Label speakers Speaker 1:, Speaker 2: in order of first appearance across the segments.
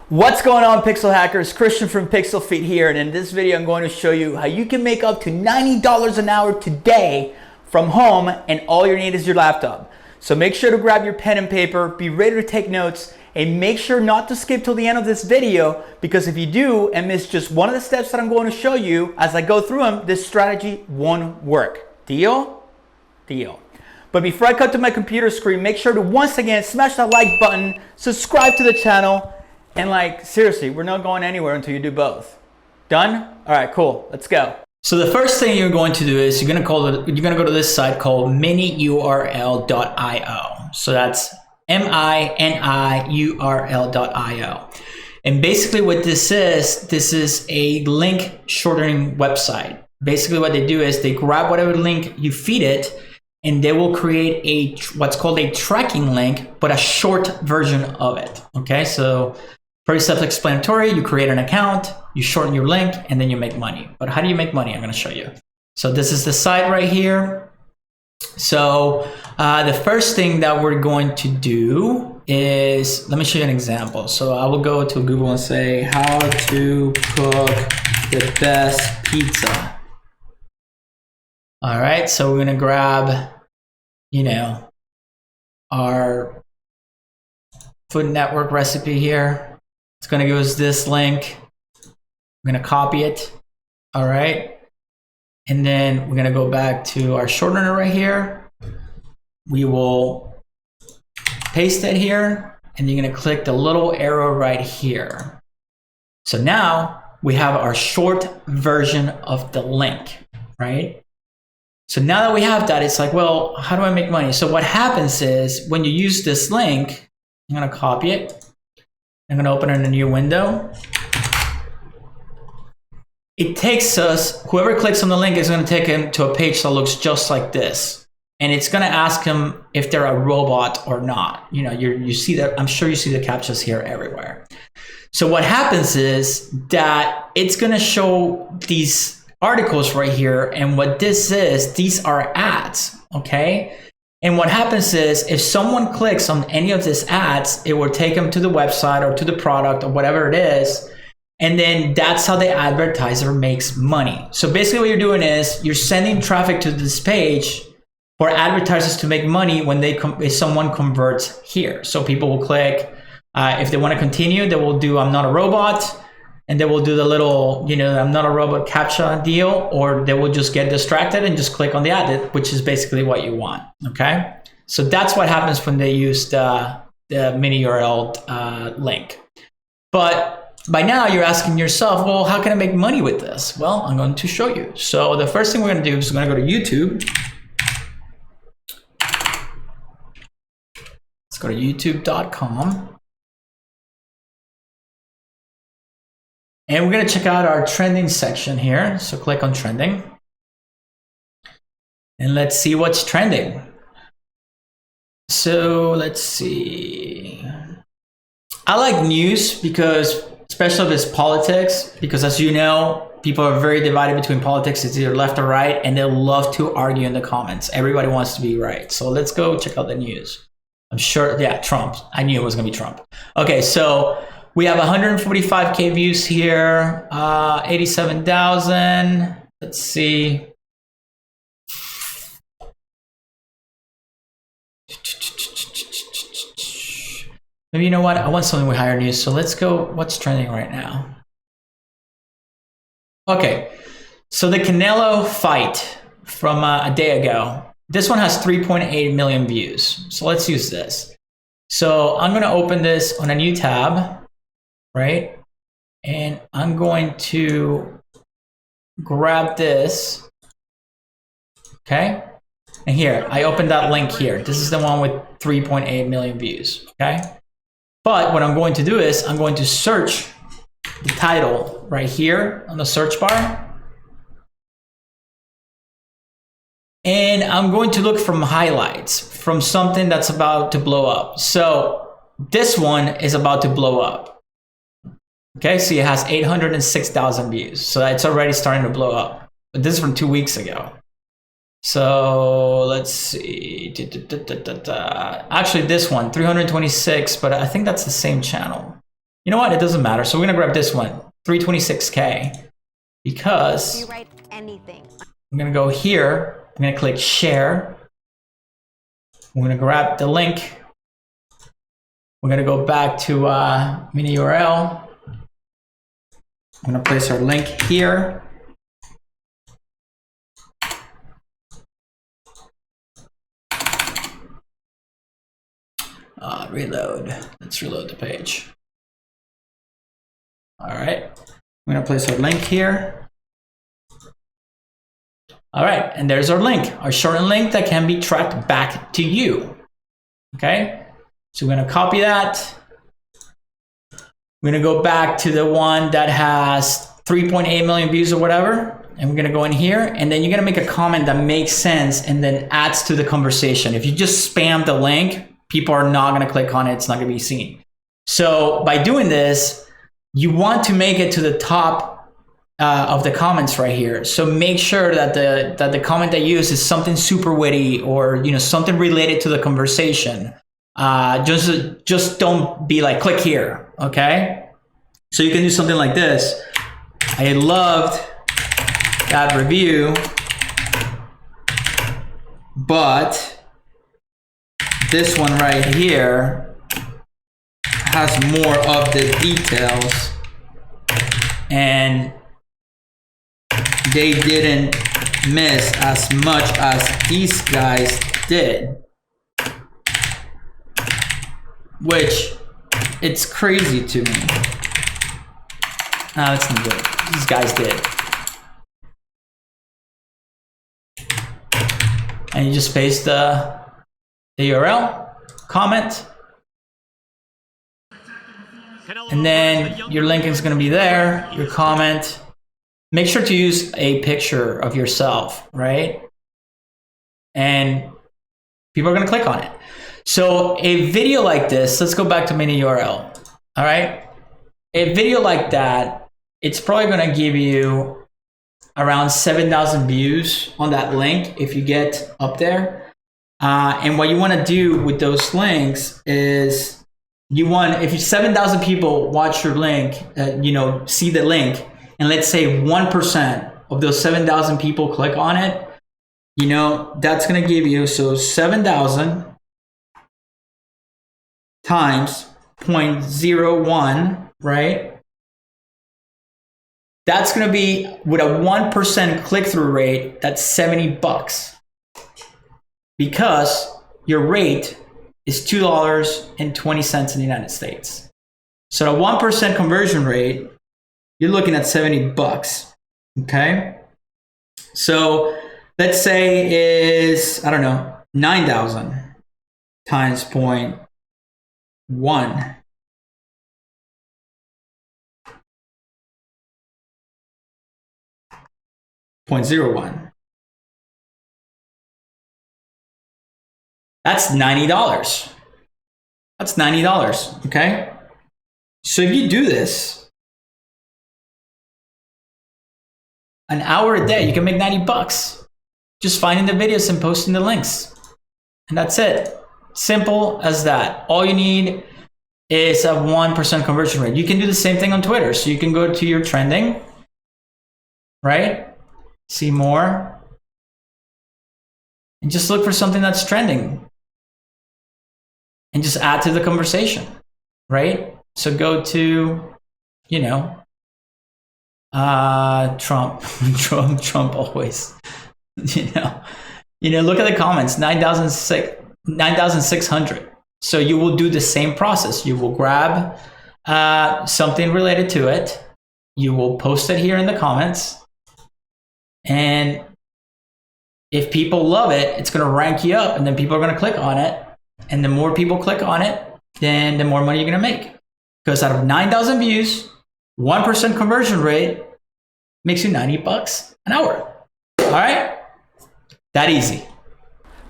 Speaker 1: What's going on, Pixel Hackers? Christian from PixlFeed here, and in this video I'm going to show you how you can make up to $90 an hour today from home, and all you need is your laptop. So make sure to grab your pen and paper, be ready to take notes, and make sure not to skip till the end of this video, because if you do and miss just one of the steps that I'm going to show you as I go through them, this strategy won't work. Deal? Deal. But before I cut to my computer screen, make sure to once again smash that like button, subscribe to the channel, and seriously, we're not going anywhere until you do both. Done? All right, cool. Let's go. So the first thing you're going to do is you're going to go to this site called miniurl.io. So that's miniurl.io. And basically what this is a link shortening website. Basically what they do is they grab whatever link you feed it, and they will create what's called a tracking link, but a short version of it. Okay, so pretty self-explanatory. You create an account, you shorten your link, and then you make money. But how do you make money? I'm going to show you. So this is the site right here. So the first thing that we're going to do is, let me show you an example. So I will go to Google and say, how to cook the best pizza. All right, so we're going to grab, our Food Network recipe here. It's going to give us this link. I'm going to copy it. All right. And then we're going to go back to our shortener right here. We will paste it here, and you're going to click the little arrow right here. So now we have our short version of the link, right? So now that we have that, it's like, well, how do I make money? So what happens is when you use this link, I'm going to copy it. I'm going to open it in a new window. It takes us, whoever clicks on the link is going to take him to a page that looks just like this. And it's going to ask him if they're a robot or not. You see that, I'm sure you see the captchas here everywhere. So what happens is that it's going to show these articles right here. And what this is, these are ads, okay? And what happens is if someone clicks on any of these ads, it will take them to the website or to the product or whatever it is. And then that's how the advertiser makes money. So basically what you're doing is you're sending traffic to this page for advertisers to make money when if someone converts here. So people will click, if they want to continue, they will do I'm not a robot, and they will do the little, I'm not a robot captcha deal, or they will just get distracted and just click on the ad, which is basically what you want, okay? So that's what happens when they use the mini URL link. But by now you're asking yourself, well, how can I make money with this? Well, I'm going to show you. So the first thing we're going to do is we're going to go to YouTube. Let's go to youtube.com. And we're going to check out our trending section here. So click on trending. And let's see what's trending. So let's see. I like news because, especially if it's politics, because as you know, people are very divided between politics. It's either left or right, and they love to argue in the comments. Everybody wants to be right. So let's go check out the news. I'm sure, yeah, Trump. I knew it was going to be Trump. Okay, so we have 145K views here, 87,000. Let's see. Maybe you know what? I want something with higher news. So let's go. What's trending right now? Okay. So the Canelo fight from a day ago. This one has 3.8 million views. So let's use this. So I'm going to open this on a new tab. Right? And I'm going to grab this. Okay? And here, I opened that link here. This is the one with 3.8 million views. Okay? But what I'm going to do is I'm going to search the title right here on the search bar. And I'm going to look from highlights, from something that's about to blow up. So this one is about to blow up. Okay, so it has 806,000 views. So it's already starting to blow up. But this is from 2 weeks ago. So let's see. Actually, this one, 326, but I think that's the same channel. You know what? It doesn't matter. So we're gonna grab this one, 326K, because
Speaker 2: You write anything.
Speaker 1: I'm gonna go here. I'm gonna click share. I'm gonna grab the link. We're gonna go back to mini URL. I'm gonna place our link here. Reload. Let's reload the page. All right. I'm gonna place our link here. All right, and there's our link, our shortened link that can be tracked back to you. Okay, so we're gonna copy that. We're gonna go back to the one that has 3.8 million views or whatever, and we're gonna go in here, and then you're gonna make a comment that makes sense and then adds to the conversation. If you just spam the link, people are not gonna click on it, it's not gonna be seen. So by doing this, you want to make it to the top of the comments right here. So make sure that the comment that you use is something super witty, or something related to the conversation. Just don't be like, click here, okay? So you can do something like this. I loved that review, but this one right here has more of the details, and they didn't miss as much as these guys did. Which, it's crazy to me. No, that's not good. These guys did. And you just paste the URL, comment, and then your link is going to be there, your comment. Make sure to use a picture of yourself, right? And people are going to click on it. So a video like this, let's go back to mini URL. All right. A video like that, it's probably going to give you around 7,000 views on that link if you get up there. And what you want to do with those links is if 7,000 people watch your link, see the link, and let's say 1% of those 7,000 people click on it, that's going to give you, so 7,000 times 0.01, right? That's going to be, with a 1% click-through rate, that's $70, because your rate is $2.20 in the United States. So a 1% conversion rate, you're looking at $70, okay? So let's say is, I don't know, 9,000 times 0.1. 0.01. That's $90. That's $90, okay? So if you do this, an hour a day, you can make $90 just finding the videos and posting the links. And that's it. Simple as that. All you need is a 1% conversion rate. You can do the same thing on Twitter. So you can go to your trending, right? See more. And just look for something that's trending. And just add to the conversation, right? So go to, Trump always, look at the comments, 9,600. So you will do the same process. You will grab something related to it. You will post it here in the comments. And if people love it, it's going to rank you up, and then people are going to click on it. And the more people click on it, then the more money you're going to make. Because out of 9,000 views, 1% conversion rate makes you $90 an hour. All right? That easy.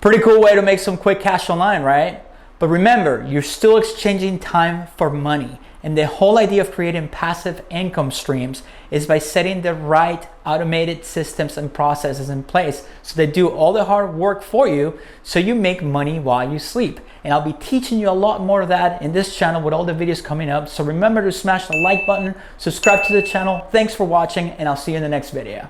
Speaker 1: Pretty cool way to make some quick cash online, right? But remember, you're still exchanging time for money.
Speaker 2: And the whole idea of creating passive income streams is by setting the right automated systems and processes in place so they do all the hard work for you so you make money while you sleep. And I'll be teaching you a lot more of that in this channel with all the videos coming up. So remember to smash the like button, subscribe to the channel. Thanks for watching, and I'll see you in the next video.